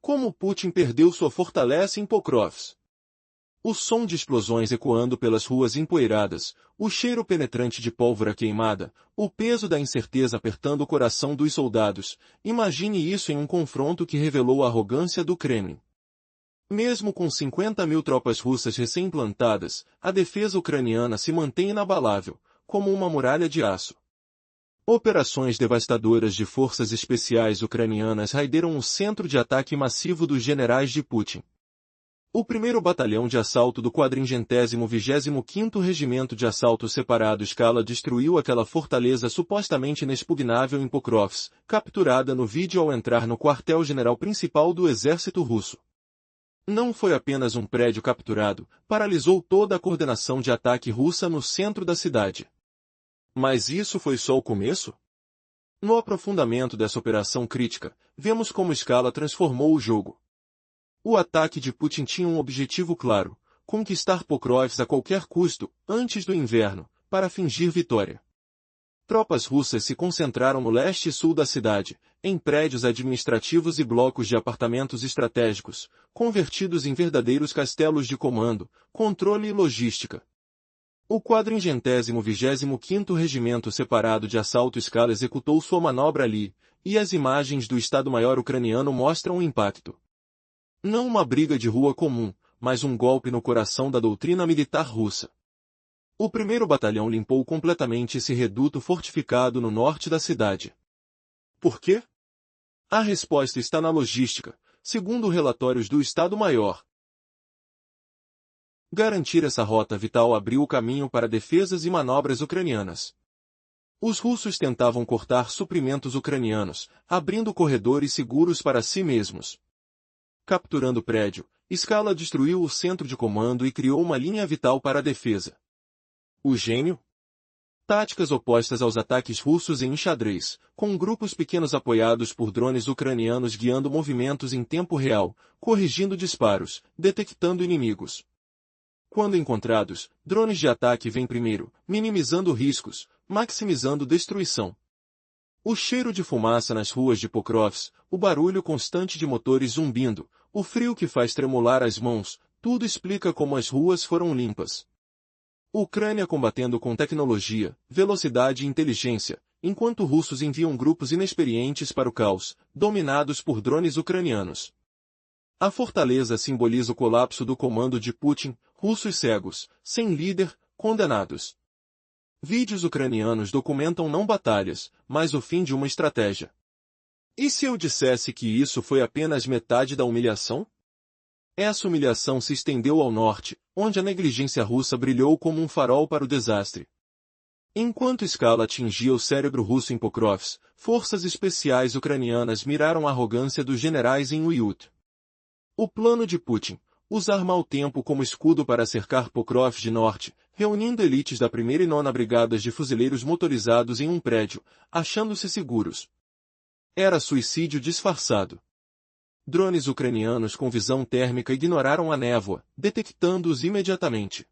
Como Putin perdeu sua fortaleza em Pokrovsk. O som de explosões ecoando pelas ruas empoeiradas, o cheiro penetrante de pólvora queimada, o peso da incerteza apertando o coração dos soldados. Imagine isso em um confronto que revelou a arrogância do Kremlin. Mesmo com 50.000 tropas russas recém-implantadas, a defesa ucraniana se mantém inabalável, como uma muralha de aço. Operações devastadoras de forças especiais ucranianas raideram o centro de ataque massivo dos generais de Putin. O 1º Batalhão de Assalto do 425º Regimento de Assalto Separado Scala destruiu aquela fortaleza supostamente inexpugnável em Pokrovsk, capturada no vídeo ao entrar no quartel-general principal do exército russo. Não foi apenas um prédio capturado, paralisou toda a coordenação de ataque russa no centro da cidade. Mas isso foi só o começo? No aprofundamento dessa operação crítica, vemos como Scala transformou o jogo. O ataque de Putin tinha um objetivo claro: conquistar Pokrovsk a qualquer custo, antes do inverno, para fingir vitória. Tropas russas se concentraram no leste e sul da cidade, em prédios administrativos e blocos de apartamentos estratégicos, convertidos em verdadeiros castelos de comando, controle e logística. O 425º Regimento Separado de Assalto Scala executou sua manobra ali, e as imagens do Estado-Maior ucraniano mostram o impacto. Não uma briga de rua comum, mas um golpe no coração da doutrina militar russa. O 1º Batalhão limpou completamente esse reduto fortificado no norte da cidade. Por quê? A resposta está na logística, segundo relatórios do Estado-Maior. Garantir essa rota vital abriu o caminho para defesas e manobras ucranianas. Os russos tentavam cortar suprimentos ucranianos, abrindo corredores seguros para si mesmos. Capturando o prédio, Scala destruiu o centro de comando e criou uma linha vital para a defesa. O gênio? Táticas opostas aos ataques russos em xadrez, com grupos pequenos apoiados por drones ucranianos guiando movimentos em tempo real, corrigindo disparos, detectando inimigos. Quando encontrados, drones de ataque vêm primeiro, minimizando riscos, maximizando destruição. O cheiro de fumaça nas ruas de Pokrovsk, o barulho constante de motores zumbindo, o frio que faz tremular as mãos, tudo explica como as ruas foram limpas. Ucrânia combatendo com tecnologia, velocidade e inteligência, enquanto russos enviam grupos inexperientes para o caos, dominados por drones ucranianos. A fortaleza simboliza o colapso do comando de Putin, russos cegos, sem líder, condenados. Vídeos ucranianos documentam não batalhas, mas o fim de uma estratégia. E se eu dissesse que isso foi apenas metade da humilhação? Essa humilhação se estendeu ao norte, onde a negligência russa brilhou como um farol para o desastre. Enquanto Scala atingia o cérebro russo em Pokrovsk, forças especiais ucranianas miraram a arrogância dos generais em Uyut. O plano de Putin: usar mau tempo como escudo para cercar Pokrovsk de norte, reunindo elites da 1ª e 9ª Brigadas de fuzileiros motorizados em um prédio, achando-se seguros. Era suicídio disfarçado. Drones ucranianos com visão térmica ignoraram a névoa, detectando-os imediatamente.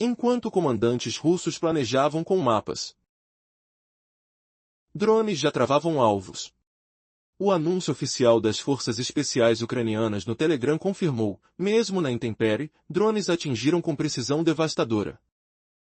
Enquanto comandantes russos planejavam com mapas. Drones já travavam alvos. O anúncio oficial das forças especiais ucranianas no Telegram confirmou, mesmo na intempérie, drones atingiram com precisão devastadora.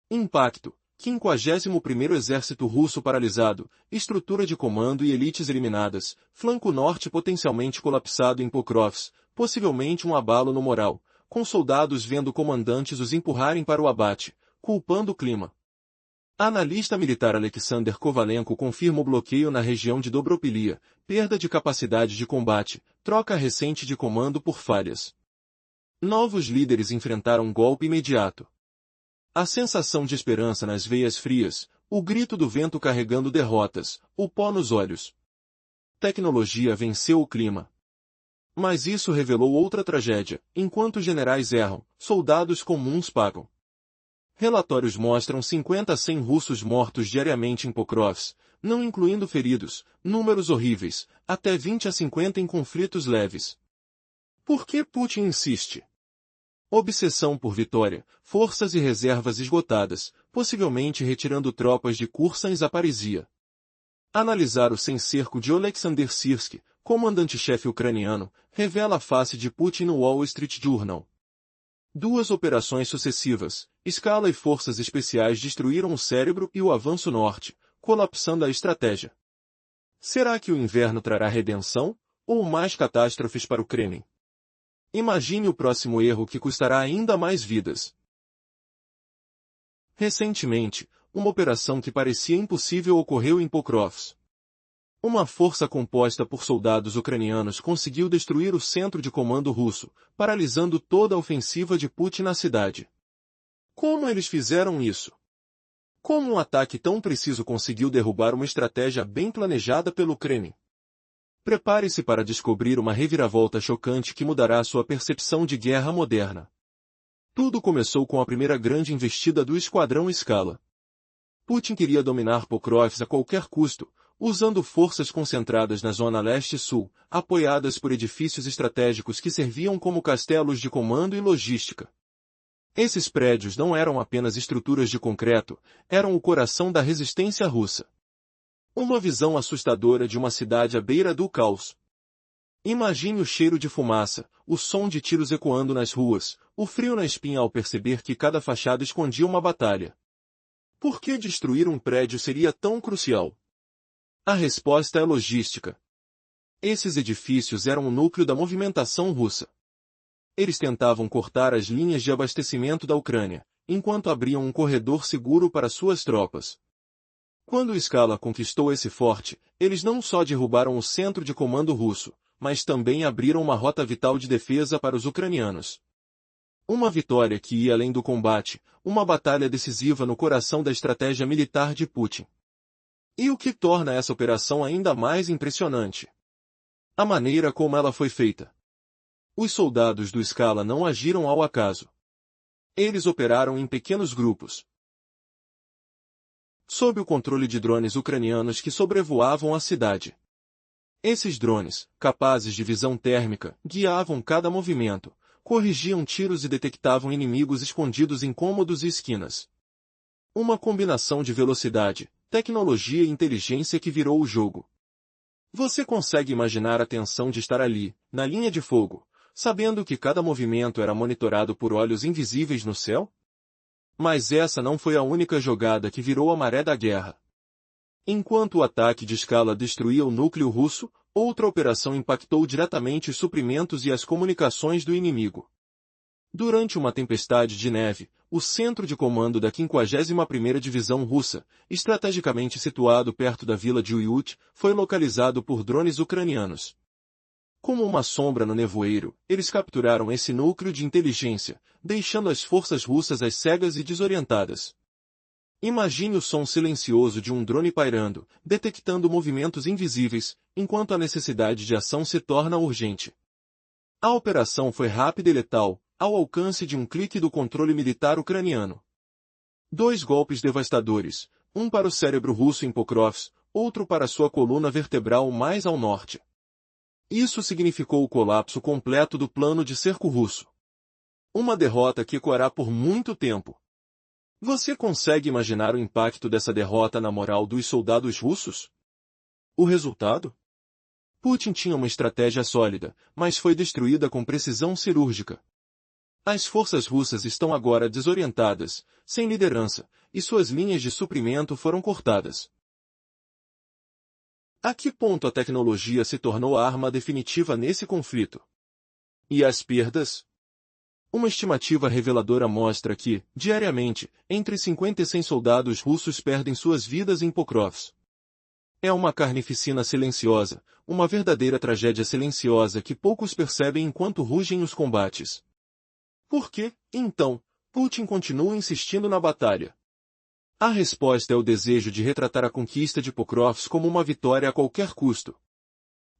Impacto: 51º Exército Russo paralisado, estrutura de comando e elites eliminadas, flanco norte potencialmente colapsado em Pokrovsk, possivelmente um abalo no moral, com soldados vendo comandantes os empurrarem para o abate, culpando o clima. Analista militar Alexander Kovalenko confirma o bloqueio na região de Dobropilia, perda de capacidade de combate, troca recente de comando por falhas. Novos líderes enfrentaram um golpe imediato. A sensação de esperança nas veias frias, o grito do vento carregando derrotas, o pó nos olhos. Tecnologia venceu o clima. Mas isso revelou outra tragédia: enquanto generais erram, soldados comuns pagam. Relatórios mostram 50 a 100 russos mortos diariamente em Pokrovsk, não incluindo feridos, números horríveis, até 20 a 50 em conflitos leves. Por que Putin insiste? Obsessão por vitória, forças e reservas esgotadas, possivelmente retirando tropas de Kursan e Zaparizhia. Analisar o sem-cerco de Oleksandr Sirski, comandante-chefe ucraniano, revela a face de Putin no Wall Street Journal. Duas operações sucessivas, Scala e forças especiais destruíram o cérebro e o avanço norte, colapsando a estratégia. Será que o inverno trará redenção, ou mais catástrofes para o Kremlin? Imagine o próximo erro que custará ainda mais vidas. Recentemente, uma operação que parecia impossível ocorreu em Pokrovsk. Uma força composta por soldados ucranianos conseguiu destruir o centro de comando russo, paralisando toda a ofensiva de Putin na cidade. Como eles fizeram isso? Como um ataque tão preciso conseguiu derrubar uma estratégia bem planejada pelo Kremlin? Prepare-se para descobrir uma reviravolta chocante que mudará sua percepção de guerra moderna. Tudo começou com a primeira grande investida do Esquadrão Scala. Putin queria dominar Pokrovsk a qualquer custo, usando forças concentradas na zona leste-sul, apoiadas por edifícios estratégicos que serviam como castelos de comando e logística. Esses prédios não eram apenas estruturas de concreto, eram o coração da resistência russa. Uma visão assustadora de uma cidade à beira do caos. Imagine o cheiro de fumaça, o som de tiros ecoando nas ruas, o frio na espinha ao perceber que cada fachada escondia uma batalha. Por que destruir um prédio seria tão crucial? A resposta é logística. Esses edifícios eram o núcleo da movimentação russa. Eles tentavam cortar as linhas de abastecimento da Ucrânia, enquanto abriam um corredor seguro para suas tropas. Quando Scala conquistou esse forte, eles não só derrubaram o centro de comando russo, mas também abriram uma rota vital de defesa para os ucranianos. Uma vitória que ia além do combate, uma batalha decisiva no coração da estratégia militar de Putin. E o que torna essa operação ainda mais impressionante? A maneira como ela foi feita. Os soldados do Scala não agiram ao acaso. Eles operaram em pequenos grupos, sob o controle de drones ucranianos que sobrevoavam a cidade. Esses drones, capazes de visão térmica, guiavam cada movimento, corrigiam tiros e detectavam inimigos escondidos em cômodos e esquinas. Uma combinação de velocidade, tecnologia e inteligência que virou o jogo. Você consegue imaginar a tensão de estar ali, na linha de fogo, sabendo que cada movimento era monitorado por olhos invisíveis no céu? Mas essa não foi a única jogada que virou a maré da guerra. Enquanto o ataque de Scala destruía o núcleo russo, outra operação impactou diretamente os suprimentos e as comunicações do inimigo. Durante uma tempestade de neve, o centro de comando da 51ª Divisão Russa, estrategicamente situado perto da vila de Uyut, foi localizado por drones ucranianos. Como uma sombra no nevoeiro, eles capturaram esse núcleo de inteligência, deixando as forças russas às cegas e desorientadas. Imagine o som silencioso de um drone pairando, detectando movimentos invisíveis, enquanto a necessidade de ação se torna urgente. A operação foi rápida e letal, ao alcance de um clique do controle militar ucraniano. 2 golpes devastadores, um para o cérebro russo em Pokrovsk, outro para sua coluna vertebral mais ao norte. Isso significou o colapso completo do plano de cerco russo. Uma derrota que ecoará por muito tempo. Você consegue imaginar o impacto dessa derrota na moral dos soldados russos? O resultado? Putin tinha uma estratégia sólida, mas foi destruída com precisão cirúrgica. As forças russas estão agora desorientadas, sem liderança, e suas linhas de suprimento foram cortadas. A que ponto a tecnologia se tornou a arma definitiva nesse conflito? E as perdas? Uma estimativa reveladora mostra que, diariamente, entre 50 e 100 soldados russos perdem suas vidas em Pokrovsk. É uma carnificina silenciosa, uma verdadeira tragédia silenciosa que poucos percebem enquanto rugem os combates. Por que, então, Putin continua insistindo na batalha? A resposta é o desejo de retratar a conquista de Pokrovsk como uma vitória a qualquer custo.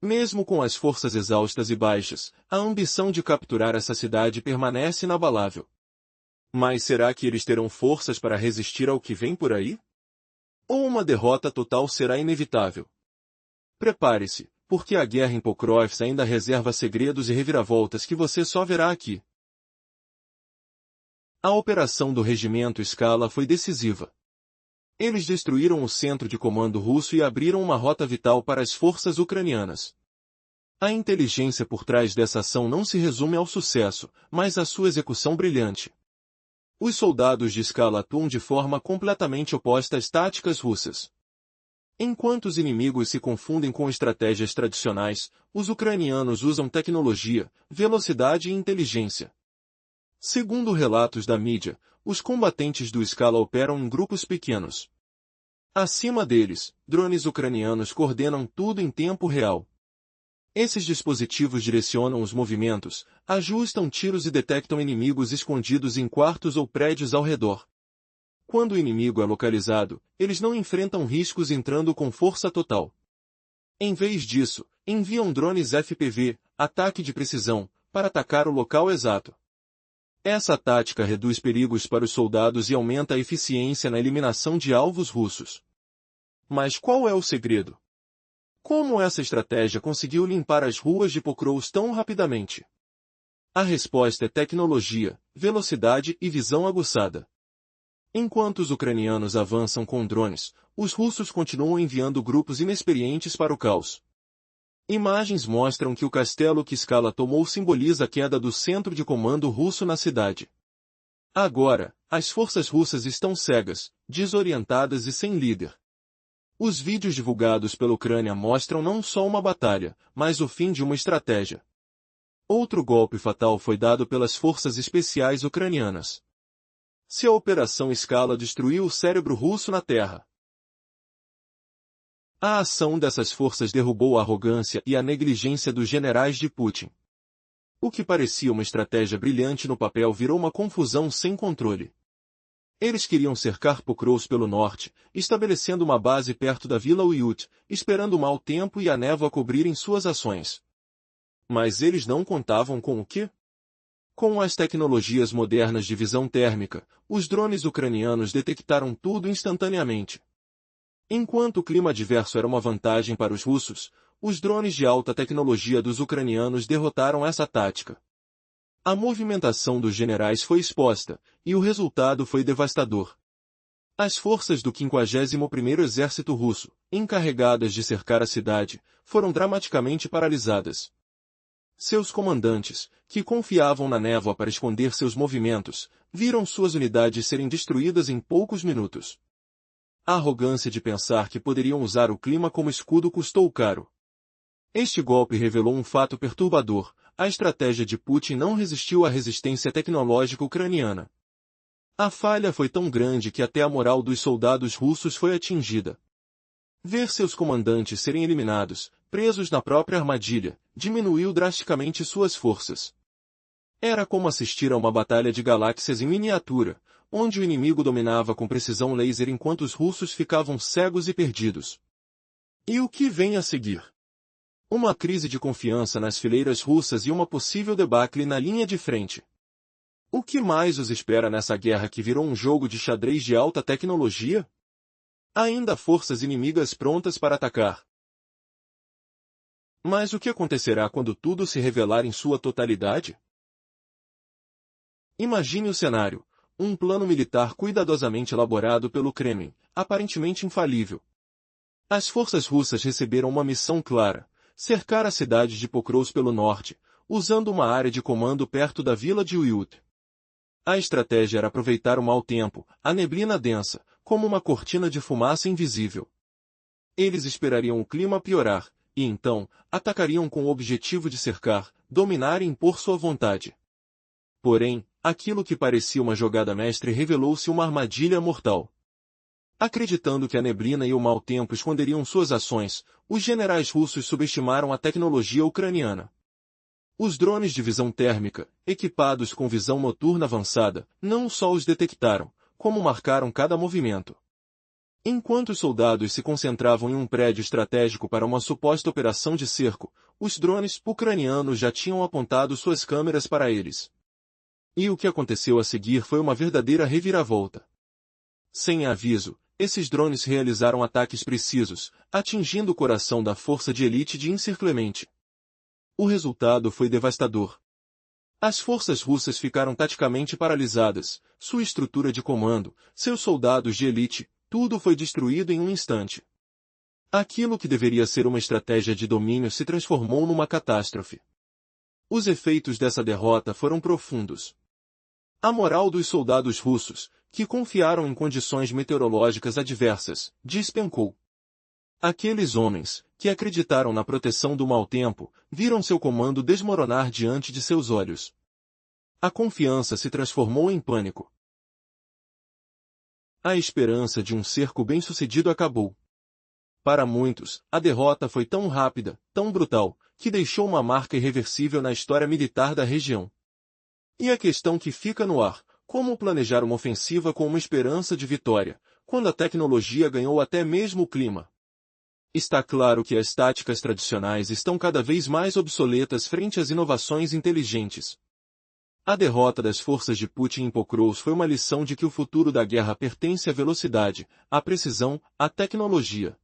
Mesmo com as forças exaustas e baixas, a ambição de capturar essa cidade permanece inabalável. Mas será que eles terão forças para resistir ao que vem por aí? Ou uma derrota total será inevitável? Prepare-se, porque a guerra em Pokrovsk ainda reserva segredos e reviravoltas que você só verá aqui. A operação do regimento Scala foi decisiva. Eles destruíram o centro de comando russo e abriram uma rota vital para as forças ucranianas. A inteligência por trás dessa ação não se resume ao sucesso, mas à sua execução brilhante. Os soldados de escala atuam de forma completamente oposta às táticas russas. Enquanto os inimigos se confundem com estratégias tradicionais, os ucranianos usam tecnologia, velocidade e inteligência. Segundo relatos da mídia, os combatentes do Scala operam em grupos pequenos. Acima deles, drones ucranianos coordenam tudo em tempo real. Esses dispositivos direcionam os movimentos, ajustam tiros e detectam inimigos escondidos em quartos ou prédios ao redor. Quando o inimigo é localizado, eles não enfrentam riscos entrando com força total. Em vez disso, enviam drones FPV, ataque de precisão, para atacar o local exato. Essa tática reduz perigos para os soldados e aumenta a eficiência na eliminação de alvos russos. Mas qual é o segredo? Como essa estratégia conseguiu limpar as ruas de Pokrovsk tão rapidamente? A resposta é tecnologia, velocidade e visão aguçada. Enquanto os ucranianos avançam com drones, os russos continuam enviando grupos inexperientes para o caos. Imagens mostram que o castelo que Scala tomou simboliza a queda do centro de comando russo na cidade. Agora, as forças russas estão cegas, desorientadas e sem líder. Os vídeos divulgados pela Ucrânia mostram não só uma batalha, mas o fim de uma estratégia. Outro golpe fatal foi dado pelas forças especiais ucranianas. Se a Operação Scala destruiu o cérebro russo na terra. A ação dessas forças derrubou a arrogância e a negligência dos generais de Putin. O que parecia uma estratégia brilhante no papel virou uma confusão sem controle. Eles queriam cercar Pokrovsk pelo norte, estabelecendo uma base perto da Vila Uyut, esperando o mau tempo e a névoa cobrirem suas ações. Mas eles não contavam com o quê? Com as tecnologias modernas de visão térmica, os drones ucranianos detectaram tudo instantaneamente. Enquanto o clima adverso era uma vantagem para os russos, os drones de alta tecnologia dos ucranianos derrotaram essa tática. A movimentação dos generais foi exposta, e o resultado foi devastador. As forças do 51º Exército Russo, encarregadas de cercar a cidade, foram dramaticamente paralisadas. Seus comandantes, que confiavam na névoa para esconder seus movimentos, viram suas unidades serem destruídas em poucos minutos. A arrogância de pensar que poderiam usar o clima como escudo custou caro. Este golpe revelou um fato perturbador: a estratégia de Putin não resistiu à resistência tecnológica ucraniana. A falha foi tão grande que até a moral dos soldados russos foi atingida. Ver seus comandantes serem eliminados, presos na própria armadilha, diminuiu drasticamente suas forças. Era como assistir a uma batalha de galáxias em miniatura, onde o inimigo dominava com precisão laser enquanto os russos ficavam cegos e perdidos. E o que vem a seguir? Uma crise de confiança nas fileiras russas e uma possível debacle na linha de frente. O que mais os espera nessa guerra que virou um jogo de xadrez de alta tecnologia? Ainda há forças inimigas prontas para atacar. Mas o que acontecerá quando tudo se revelar em sua totalidade? Imagine o cenário: um plano militar cuidadosamente elaborado pelo Kremlin, aparentemente infalível. As forças russas receberam uma missão clara: cercar a cidade de Pokrovsk pelo norte, usando uma área de comando perto da vila de Uyut. A estratégia era aproveitar o mau tempo, a neblina densa, como uma cortina de fumaça invisível. Eles esperariam o clima piorar, e então, atacariam com o objetivo de cercar, dominar e impor sua vontade. Porém, aquilo que parecia uma jogada mestre revelou-se uma armadilha mortal. Acreditando que a neblina e o mau tempo esconderiam suas ações, os generais russos subestimaram a tecnologia ucraniana. Os drones de visão térmica, equipados com visão noturna avançada, não só os detectaram, como marcaram cada movimento. Enquanto os soldados se concentravam em um prédio estratégico para uma suposta operação de cerco, os drones ucranianos já tinham apontado suas câmeras para eles. E o que aconteceu a seguir foi uma verdadeira reviravolta. Sem aviso, esses drones realizaram ataques precisos, atingindo o coração da força de elite de Insir Clemente. O resultado foi devastador. As forças russas ficaram taticamente paralisadas, sua estrutura de comando, seus soldados de elite, tudo foi destruído em um instante. Aquilo que deveria ser uma estratégia de domínio se transformou numa catástrofe. Os efeitos dessa derrota foram profundos. A moral dos soldados russos, que confiaram em condições meteorológicas adversas, despencou. Aqueles homens, que acreditaram na proteção do mau tempo, viram seu comando desmoronar diante de seus olhos. A confiança se transformou em pânico. A esperança de um cerco bem-sucedido acabou. Para muitos, a derrota foi tão rápida, tão brutal, que deixou uma marca irreversível na história militar da região. E a questão que fica no ar: como planejar uma ofensiva com uma esperança de vitória, quando a tecnologia ganhou até mesmo o clima? Está claro que as táticas tradicionais estão cada vez mais obsoletas frente às inovações inteligentes. A derrota das forças de Putin em Pokrovsk foi uma lição de que o futuro da guerra pertence à velocidade, à precisão, à tecnologia.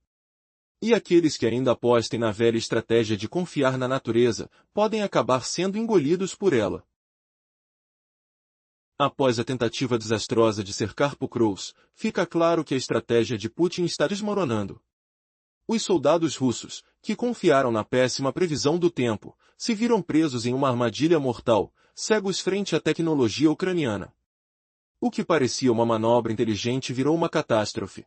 E aqueles que ainda apostem na velha estratégia de confiar na natureza, podem acabar sendo engolidos por ela. Após a tentativa desastrosa de cercar Pokrovsk, fica claro que a estratégia de Putin está desmoronando. Os soldados russos, que confiaram na péssima previsão do tempo, se viram presos em uma armadilha mortal, cegos frente à tecnologia ucraniana. O que parecia uma manobra inteligente virou uma catástrofe.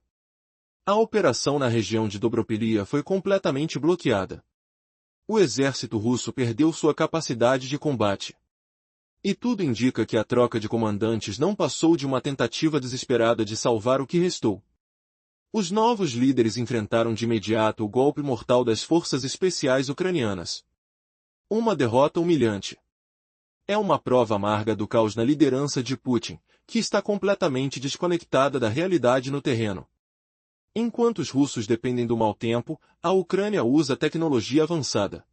A operação na região de Dobropilia foi completamente bloqueada. O exército russo perdeu sua capacidade de combate. E tudo indica que a troca de comandantes não passou de uma tentativa desesperada de salvar o que restou. Os novos líderes enfrentaram de imediato o golpe mortal das forças especiais ucranianas. Uma derrota humilhante. É uma prova amarga do caos na liderança de Putin, que está completamente desconectada da realidade no terreno. Enquanto os russos dependem do mau tempo, a Ucrânia usa tecnologia avançada.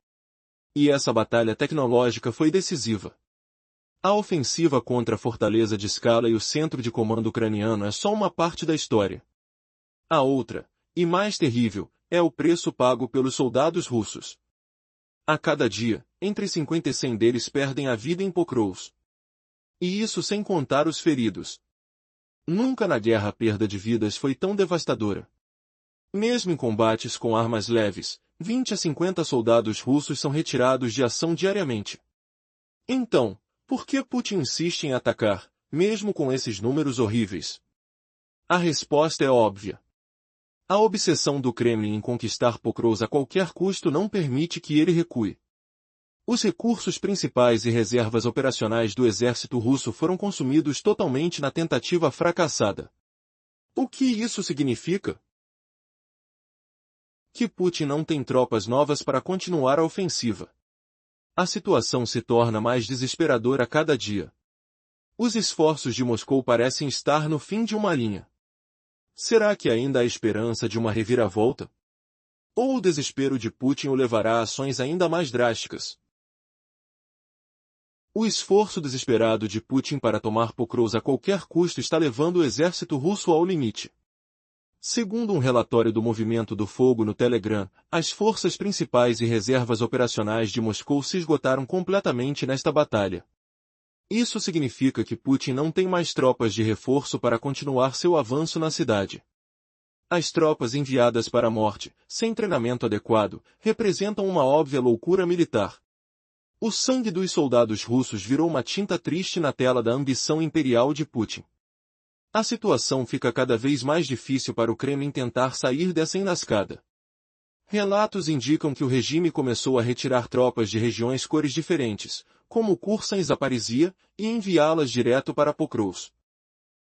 E essa batalha tecnológica foi decisiva. A ofensiva contra a fortaleza de Skala e o centro de comando ucraniano é só uma parte da história. A outra, e mais terrível, é o preço pago pelos soldados russos. A cada dia, entre 50 e 100 deles perdem a vida em Pokrovsk. E isso sem contar os feridos. Nunca na guerra a perda de vidas foi tão devastadora. Mesmo em combates com armas leves, 20 a 50 soldados russos são retirados de ação diariamente. Então, por que Putin insiste em atacar, mesmo com esses números horríveis? A resposta é óbvia. A obsessão do Kremlin em conquistar Pokrovsk a qualquer custo não permite que ele recue. Os recursos principais e reservas operacionais do exército russo foram consumidos totalmente na tentativa fracassada. O que isso significa? Que Putin não tem tropas novas para continuar a ofensiva. A situação se torna mais desesperadora a cada dia. Os esforços de Moscou parecem estar no fim de uma linha. Será que ainda há esperança de uma reviravolta? Ou o desespero de Putin o levará a ações ainda mais drásticas? O esforço desesperado de Putin para tomar Pokrovsk a qualquer custo está levando o exército russo ao limite. Segundo um relatório do Movimento do Fogo no Telegram, as forças principais e reservas operacionais de Moscou se esgotaram completamente nesta batalha. Isso significa que Putin não tem mais tropas de reforço para continuar seu avanço na cidade. As tropas enviadas para a morte, sem treinamento adequado, representam uma óbvia loucura militar. O sangue dos soldados russos virou uma tinta triste na tela da ambição imperial de Putin. A situação fica cada vez mais difícil para o Kremlin tentar sair dessa enrascada. Relatos indicam que o regime começou a retirar tropas de regiões cores diferentes, como Kursan e Zaparizhia, e enviá-las direto para Pokrovsk.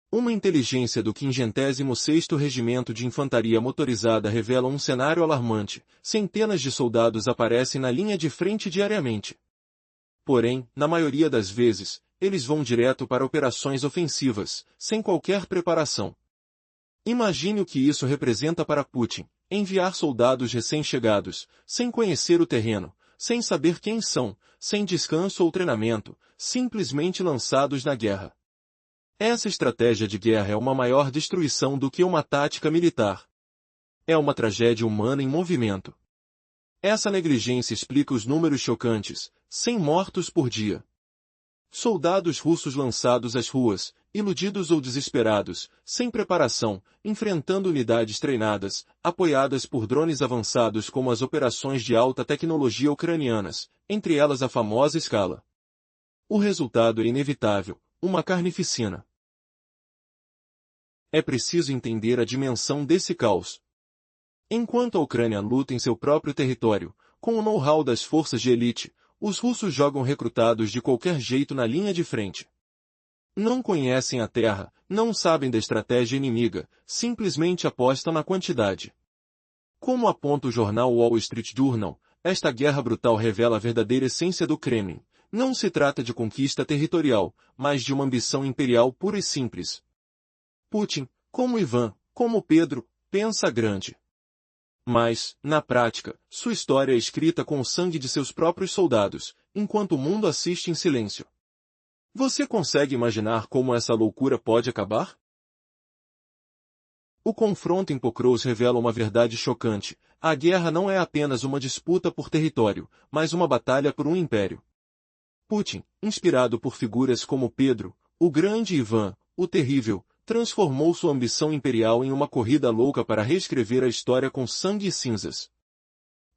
Uma inteligência do 56º Regimento de Infantaria Motorizada revela um cenário alarmante: centenas de soldados aparecem na linha de frente diariamente. Porém, na maioria das vezes, eles vão direto para operações ofensivas, sem qualquer preparação. Imagine o que isso representa para Putin: enviar soldados recém-chegados, sem conhecer o terreno, sem saber quem são, sem descanso ou treinamento, simplesmente lançados na guerra. Essa estratégia de guerra é uma maior destruição do que uma tática militar. É uma tragédia humana em movimento. Essa negligência explica os números chocantes: 100 mortos por dia. Soldados russos lançados às ruas, iludidos ou desesperados, sem preparação, enfrentando unidades treinadas, apoiadas por drones avançados como as operações de alta tecnologia ucranianas, entre elas a famosa Scala. O resultado é inevitável, uma carnificina. É preciso entender a dimensão desse caos. Enquanto a Ucrânia luta em seu próprio território, com o know-how das forças de elite, os russos jogam recrutados de qualquer jeito na linha de frente. Não conhecem a terra, não sabem da estratégia inimiga, simplesmente apostam na quantidade. Como aponta o jornal Wall Street Journal, esta guerra brutal revela a verdadeira essência do Kremlin. Não se trata de conquista territorial, mas de uma ambição imperial pura e simples. Putin, como Ivan, como Pedro, pensa grande. Mas, na prática, sua história é escrita com o sangue de seus próprios soldados, enquanto o mundo assiste em silêncio. Você consegue imaginar como essa loucura pode acabar? O confronto em Pokrovsk revela uma verdade chocante. A guerra não é apenas uma disputa por território, mas uma batalha por um império. Putin, inspirado por figuras como Pedro, o Grande e Ivan, o Terrível, transformou sua ambição imperial em uma corrida louca para reescrever a história com sangue e cinzas.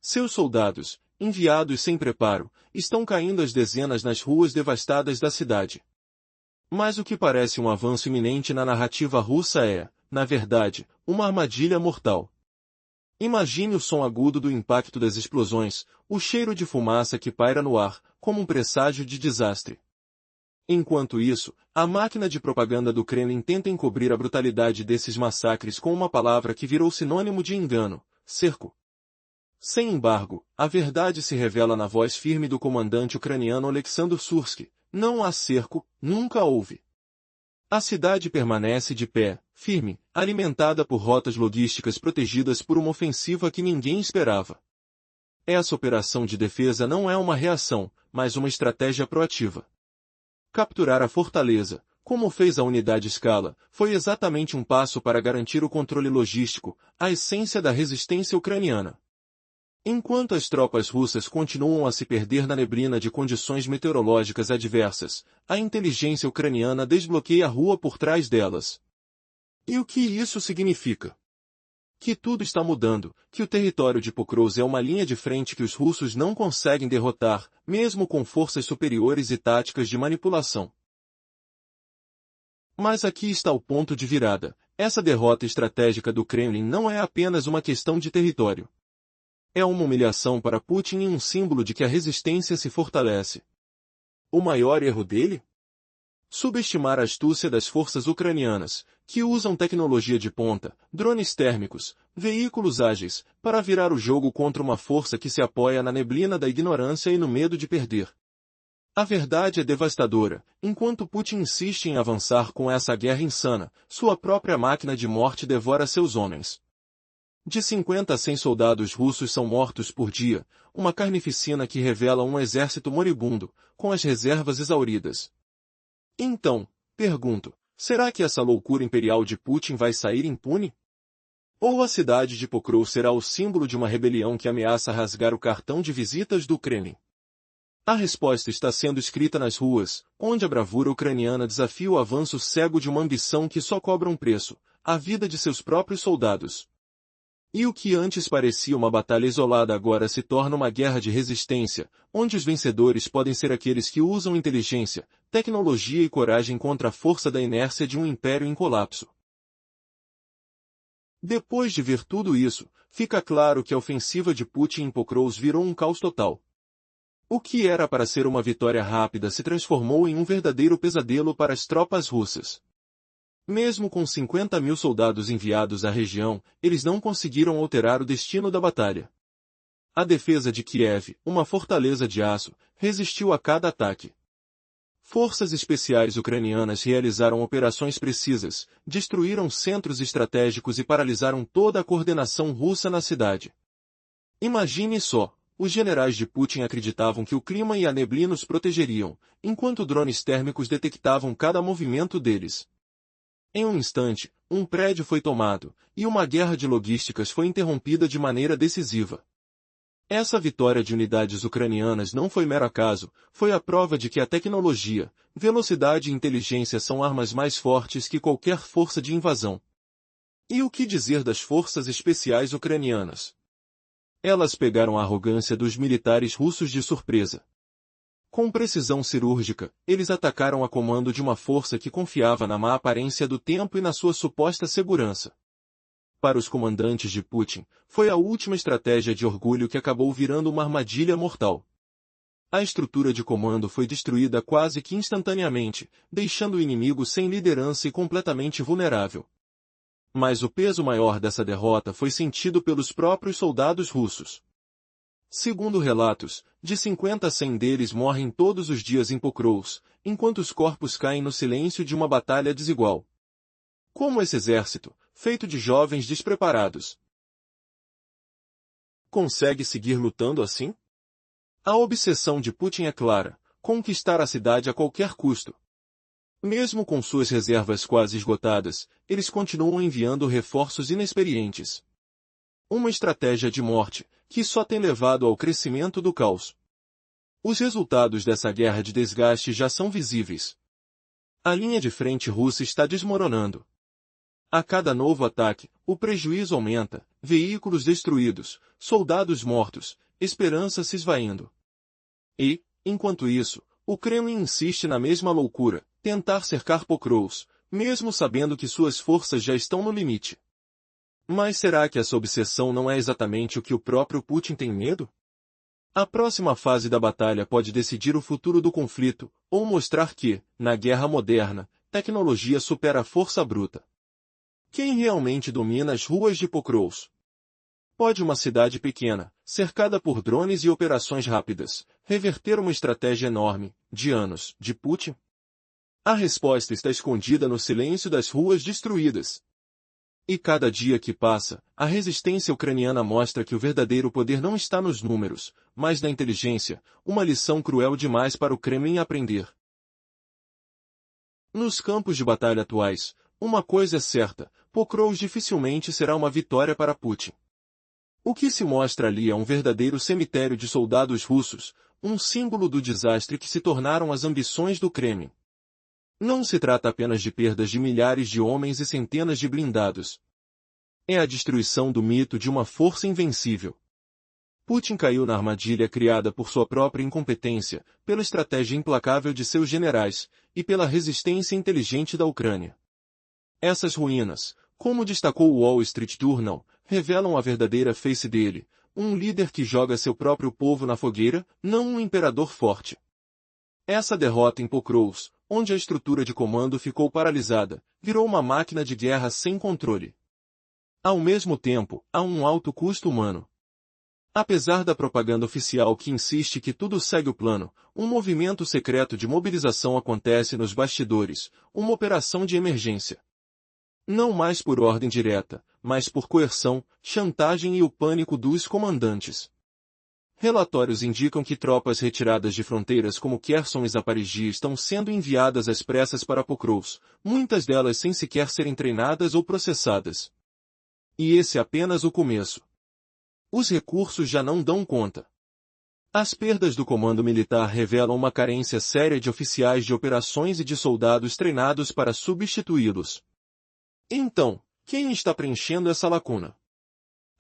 Seus soldados, enviados sem preparo, estão caindo às dezenas nas ruas devastadas da cidade. Mas o que parece um avanço iminente na narrativa russa é, na verdade, uma armadilha mortal. Imagine o som agudo do impacto das explosões, o cheiro de fumaça que paira no ar, como um presságio de desastre. Enquanto isso, a máquina de propaganda do Kremlin tenta encobrir a brutalidade desses massacres com uma palavra que virou sinônimo de engano: cerco. Sem embargo, a verdade se revela na voz firme do comandante ucraniano Oleksandr Sursky: não há cerco, nunca houve. A cidade permanece de pé, firme, alimentada por rotas logísticas protegidas por uma ofensiva que ninguém esperava. Essa operação de defesa não é uma reação, mas uma estratégia proativa. Capturar a fortaleza, como fez a unidade Scala, foi exatamente um passo para garantir o controle logístico, a essência da resistência ucraniana. Enquanto as tropas russas continuam a se perder na neblina de condições meteorológicas adversas, a inteligência ucraniana desbloqueia a rua por trás delas. E o que isso significa? Que tudo está mudando, que o território de Pokrovsk é uma linha de frente que os russos não conseguem derrotar, mesmo com forças superiores e táticas de manipulação. Mas aqui está o ponto de virada. Essa derrota estratégica do Kremlin não é apenas uma questão de território. É uma humilhação para Putin e um símbolo de que a resistência se fortalece. O maior erro dele? Subestimar a astúcia das forças ucranianas, que usam tecnologia de ponta, drones térmicos, veículos ágeis, para virar o jogo contra uma força que se apoia na neblina da ignorância e no medo de perder. A verdade é devastadora. Enquanto Putin insiste em avançar com essa guerra insana, sua própria máquina de morte devora seus homens. De 50 a 100 soldados russos são mortos por dia, uma carnificina que revela um exército moribundo, com as reservas exauridas. Então, pergunto, será que essa loucura imperial de Putin vai sair impune? Ou a cidade de Pokrovsk será o símbolo de uma rebelião que ameaça rasgar o cartão de visitas do Kremlin? A resposta está sendo escrita nas ruas, onde a bravura ucraniana desafia o avanço cego de uma ambição que só cobra um preço: a vida de seus próprios soldados. E o que antes parecia uma batalha isolada agora se torna uma guerra de resistência, onde os vencedores podem ser aqueles que usam inteligência, tecnologia e coragem contra a força da inércia de um império em colapso. Depois de ver tudo isso, fica claro que a ofensiva de Putin em Pokrovsk virou um caos total. O que era para ser uma vitória rápida se transformou em um verdadeiro pesadelo para as tropas russas. Mesmo com 50.000 soldados enviados à região, eles não conseguiram alterar o destino da batalha. A defesa de Kiev, uma fortaleza de aço, resistiu a cada ataque. Forças especiais ucranianas realizaram operações precisas, destruíram centros estratégicos e paralisaram toda a coordenação russa na cidade. Imagine só, os generais de Putin acreditavam que o clima e a neblina os protegeriam, enquanto drones térmicos detectavam cada movimento deles. Em um instante, um prédio foi tomado, e uma guerra de logísticas foi interrompida de maneira decisiva. Essa vitória de unidades ucranianas não foi mero acaso, foi a prova de que a tecnologia, velocidade e inteligência são armas mais fortes que qualquer força de invasão. E o que dizer das forças especiais ucranianas? Elas pegaram a arrogância dos militares russos de surpresa. Com precisão cirúrgica, eles atacaram a comando de uma força que confiava na má aparência do tempo e na sua suposta segurança. Para os comandantes de Putin, foi a última estratégia de orgulho que acabou virando uma armadilha mortal. A estrutura de comando foi destruída quase que instantaneamente, deixando o inimigo sem liderança e completamente vulnerável. Mas o peso maior dessa derrota foi sentido pelos próprios soldados russos. Segundo relatos, de 50 a 100 deles morrem todos os dias em Pokrovsk, enquanto os corpos caem no silêncio de uma batalha desigual. Como esse exército, feito de jovens despreparados, consegue seguir lutando assim? A obsessão de Putin é clara: conquistar a cidade a qualquer custo. Mesmo com suas reservas quase esgotadas, eles continuam enviando reforços inexperientes. Uma estratégia de morte, que só tem levado ao crescimento do caos. Os resultados dessa guerra de desgaste já são visíveis. A linha de frente russa está desmoronando. A cada novo ataque, o prejuízo aumenta, veículos destruídos, soldados mortos, esperança se esvaindo. E, enquanto isso, o Kremlin insiste na mesma loucura, tentar cercar Pokrovsk, mesmo sabendo que suas forças já estão no limite. Mas será que essa obsessão não é exatamente o que o próprio Putin tem medo? A próxima fase da batalha pode decidir o futuro do conflito, ou mostrar que, na guerra moderna, tecnologia supera a força bruta. Quem realmente domina as ruas de Pokrovsk? Pode uma cidade pequena, cercada por drones e operações rápidas, reverter uma estratégia enorme, de anos, de Putin? A resposta está escondida no silêncio das ruas destruídas. E cada dia que passa, a resistência ucraniana mostra que o verdadeiro poder não está nos números, mas na inteligência, uma lição cruel demais para o Kremlin aprender. Nos campos de batalha atuais, uma coisa é certa: Pokrovsk dificilmente será uma vitória para Putin. O que se mostra ali é um verdadeiro cemitério de soldados russos, um símbolo do desastre que se tornaram as ambições do Kremlin. Não se trata apenas de perdas de milhares de homens e centenas de blindados. É a destruição do mito de uma força invencível. Putin caiu na armadilha criada por sua própria incompetência, pela estratégia implacável de seus generais, e pela resistência inteligente da Ucrânia. Essas ruínas, como destacou o Wall Street Journal, revelam a verdadeira face dele, um líder que joga seu próprio povo na fogueira, não um imperador forte. Essa derrota em Pokrovsk, onde a estrutura de comando ficou paralisada, virou uma máquina de guerra sem controle. Ao mesmo tempo, há um alto custo humano. Apesar da propaganda oficial que insiste que tudo segue o plano, um movimento secreto de mobilização acontece nos bastidores, uma operação de emergência. Não mais por ordem direta, mas por coerção, chantagem e o pânico dos comandantes. Relatórios indicam que tropas retiradas de fronteiras como Kherson e Zaporizhzhia estão sendo enviadas às pressas para Pokrovsk, muitas delas sem sequer serem treinadas ou processadas. E esse é apenas o começo. Os recursos já não dão conta. As perdas do comando militar revelam uma carência séria de oficiais de operações e de soldados treinados para substituí-los. Então, quem está preenchendo essa lacuna?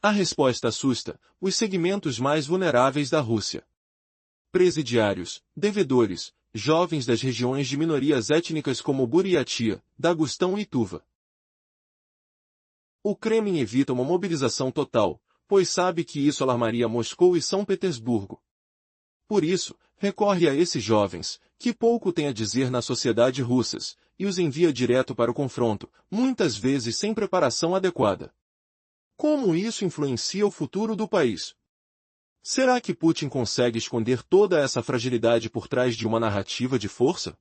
A resposta assusta: os segmentos mais vulneráveis da Rússia. Presidiários, devedores, jovens das regiões de minorias étnicas como Buriatia, Dagustão e Tuva. O Kremlin evita uma mobilização total, pois sabe que isso alarmaria Moscou e São Petersburgo. Por isso, recorre a esses jovens, que pouco têm a dizer na sociedade russa, e os envia direto para o confronto, muitas vezes sem preparação adequada. Como isso influencia o futuro do país? Será que Putin consegue esconder toda essa fragilidade por trás de uma narrativa de força?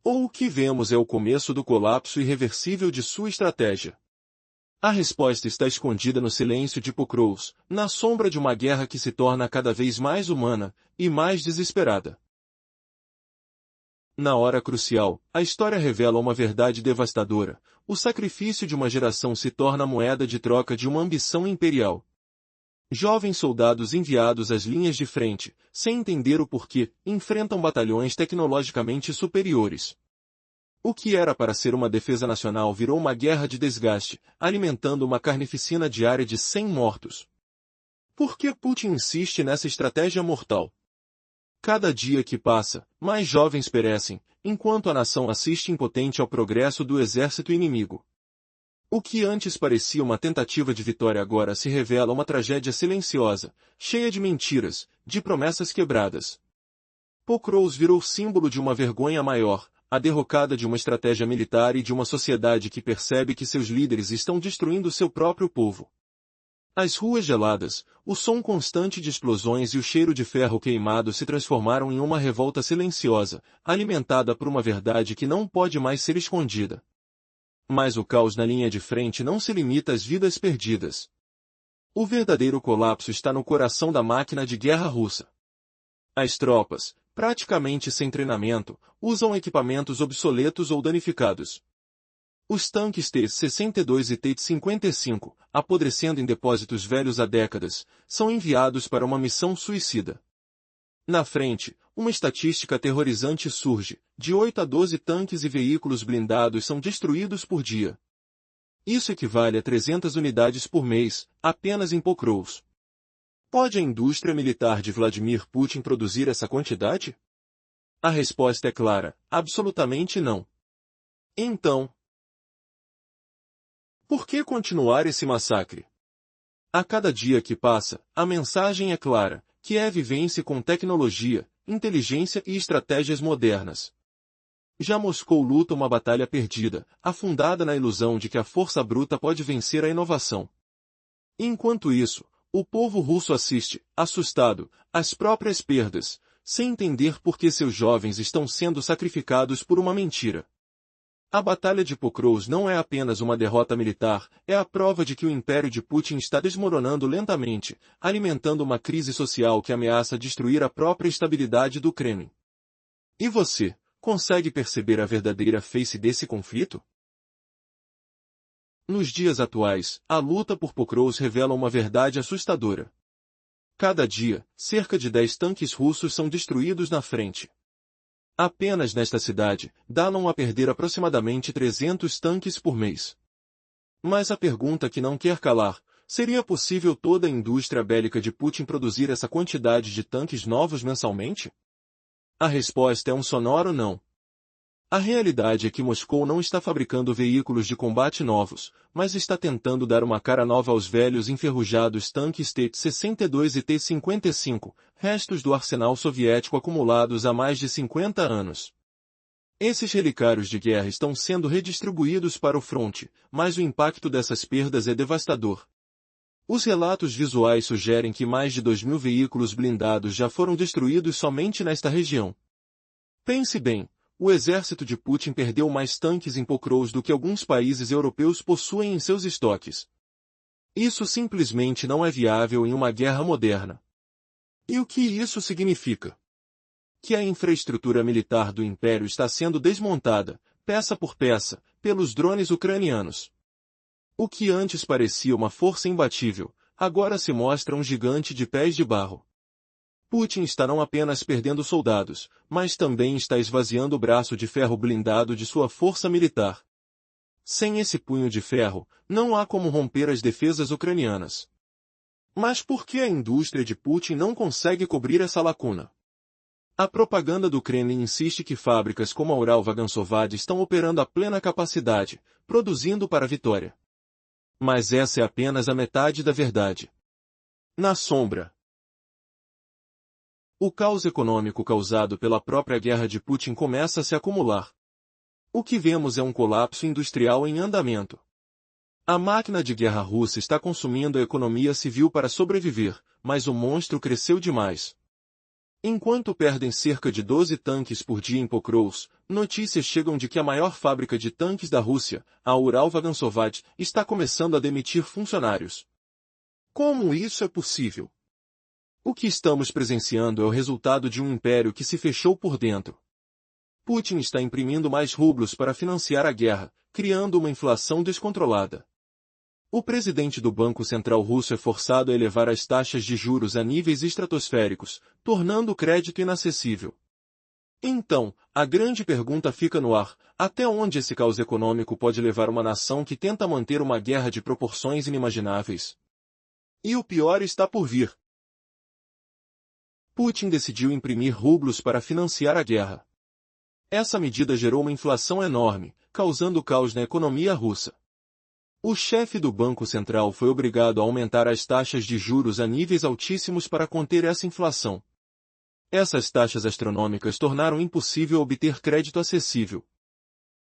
Ou o que vemos é o começo do colapso irreversível de sua estratégia? A resposta está escondida no silêncio de Pokrovsk, na sombra de uma guerra que se torna cada vez mais humana e mais desesperada. Na hora crucial, a história revela uma verdade devastadora: o sacrifício de uma geração se torna a moeda de troca de uma ambição imperial. Jovens soldados enviados às linhas de frente, sem entender o porquê, enfrentam batalhões tecnologicamente superiores. O que era para ser uma defesa nacional virou uma guerra de desgaste, alimentando uma carnificina diária de 100 mortos. Por que Putin insiste nessa estratégia mortal? Cada dia que passa, mais jovens perecem, enquanto a nação assiste impotente ao progresso do exército inimigo. O que antes parecia uma tentativa de vitória agora se revela uma tragédia silenciosa, cheia de mentiras, de promessas quebradas. Pokrovsk virou símbolo de uma vergonha maior, a derrocada de uma estratégia militar e de uma sociedade que percebe que seus líderes estão destruindo seu próprio povo. As ruas geladas, o som constante de explosões e o cheiro de ferro queimado se transformaram em uma revolta silenciosa, alimentada por uma verdade que não pode mais ser escondida. Mas o caos na linha de frente não se limita às vidas perdidas. O verdadeiro colapso está no coração da máquina de guerra russa. As tropas, praticamente sem treinamento, usam equipamentos obsoletos ou danificados. Os tanques T-62 e T-55, apodrecendo em depósitos velhos há décadas, são enviados para uma missão suicida. Na frente, uma estatística aterrorizante surge: de 8 a 12 tanques e veículos blindados são destruídos por dia. Isso equivale a 300 unidades por mês, apenas em Pokrovsk. Pode a indústria militar de Vladimir Putin produzir essa quantidade? A resposta é clara: absolutamente não. Então, por que continuar esse massacre? A cada dia que passa, a mensagem é clara: Kiev vence com tecnologia, inteligência e estratégias modernas. Já Moscou luta uma batalha perdida, afundada na ilusão de que a força bruta pode vencer a inovação. Enquanto isso, o povo russo assiste, assustado, às próprias perdas, sem entender por que seus jovens estão sendo sacrificados por uma mentira. A Batalha de Pokrovsk não é apenas uma derrota militar, é a prova de que o império de Putin está desmoronando lentamente, alimentando uma crise social que ameaça destruir a própria estabilidade do Kremlin. E você, consegue perceber a verdadeira face desse conflito? Nos dias atuais, a luta por Pokrovsk revela uma verdade assustadora. Cada dia, cerca de 10 tanques russos são destruídos na frente. Apenas nesta cidade, dá-lhe a perder aproximadamente 300 tanques por mês. Mas a pergunta que não quer calar: seria possível toda a indústria bélica de Putin produzir essa quantidade de tanques novos mensalmente? A resposta é um sonoro não. A realidade é que Moscou não está fabricando veículos de combate novos, mas está tentando dar uma cara nova aos velhos enferrujados tanques T-62 e T-55, restos do arsenal soviético acumulados há mais de 50 anos. Esses relicários de guerra estão sendo redistribuídos para o fronte, mas o impacto dessas perdas é devastador. Os relatos visuais sugerem que mais de 2.000 veículos blindados já foram destruídos somente nesta região. Pense bem. O exército de Putin perdeu mais tanques em Pokrovsk do que alguns países europeus possuem em seus estoques. Isso simplesmente não é viável em uma guerra moderna. E o que isso significa? Que a infraestrutura militar do Império está sendo desmontada, peça por peça, pelos drones ucranianos. O que antes parecia uma força imbatível, agora se mostra um gigante de pés de barro. Putin está não apenas perdendo soldados, mas também está esvaziando o braço de ferro blindado de sua força militar. Sem esse punho de ferro, não há como romper as defesas ucranianas. Mas por que a indústria de Putin não consegue cobrir essa lacuna? A propaganda do Kremlin insiste que fábricas como a Ural-Vagansovad estão operando a plena capacidade, produzindo para a vitória. Mas essa é apenas a metade da verdade. Na sombra, o caos econômico causado pela própria guerra de Putin começa a se acumular. O que vemos é um colapso industrial em andamento. A máquina de guerra russa está consumindo a economia civil para sobreviver, mas o monstro cresceu demais. Enquanto perdem cerca de 12 tanques por dia em Pokrovsk, notícias chegam de que a maior fábrica de tanques da Rússia, a Ural-Vagansovad, está começando a demitir funcionários. Como isso é possível? O que estamos presenciando é o resultado de um império que se fechou por dentro. Putin está imprimindo mais rublos para financiar a guerra, criando uma inflação descontrolada. O presidente do Banco Central russo é forçado a elevar as taxas de juros a níveis estratosféricos, tornando o crédito inacessível. Então, a grande pergunta fica no ar: até onde esse caos econômico pode levar uma nação que tenta manter uma guerra de proporções inimagináveis? E o pior está por vir. Putin decidiu imprimir rublos para financiar a guerra. Essa medida gerou uma inflação enorme, causando caos na economia russa. O chefe do Banco Central foi obrigado a aumentar as taxas de juros a níveis altíssimos para conter essa inflação. Essas taxas astronômicas tornaram impossível obter crédito acessível.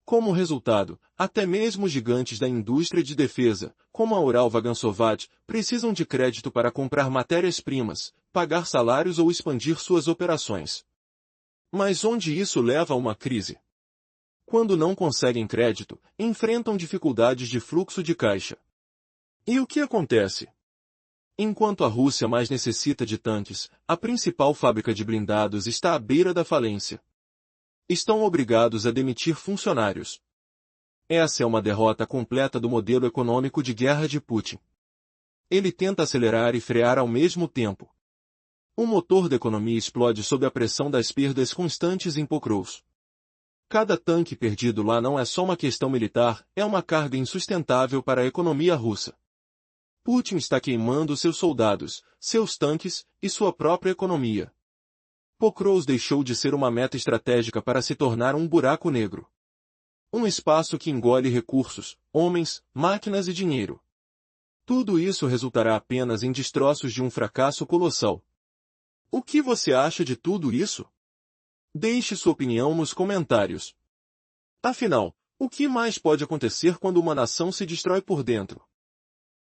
Como resultado, até mesmo gigantes da indústria de defesa, como a Uralvagonsovat, precisam de crédito para comprar matérias-primas, pagar salários ou expandir suas operações. Mas onde isso leva a uma crise? Quando não conseguem crédito, enfrentam dificuldades de fluxo de caixa. E o que acontece? Enquanto a Rússia mais necessita de tanques, a principal fábrica de blindados está à beira da falência. Estão obrigados a demitir funcionários. Essa é uma derrota completa do modelo econômico de guerra de Putin. Ele tenta acelerar e frear ao mesmo tempo. O motor da economia explode sob a pressão das perdas constantes em Pokrovsk. Cada tanque perdido lá não é só uma questão militar, é uma carga insustentável para a economia russa. Putin está queimando seus soldados, seus tanques e sua própria economia. Pokrovsk deixou de ser uma meta estratégica para se tornar um buraco negro. Um espaço que engole recursos, homens, máquinas e dinheiro. Tudo isso resultará apenas em destroços de um fracasso colossal. O que você acha de tudo isso? Deixe sua opinião nos comentários. Afinal, o que mais pode acontecer quando uma nação se destrói por dentro?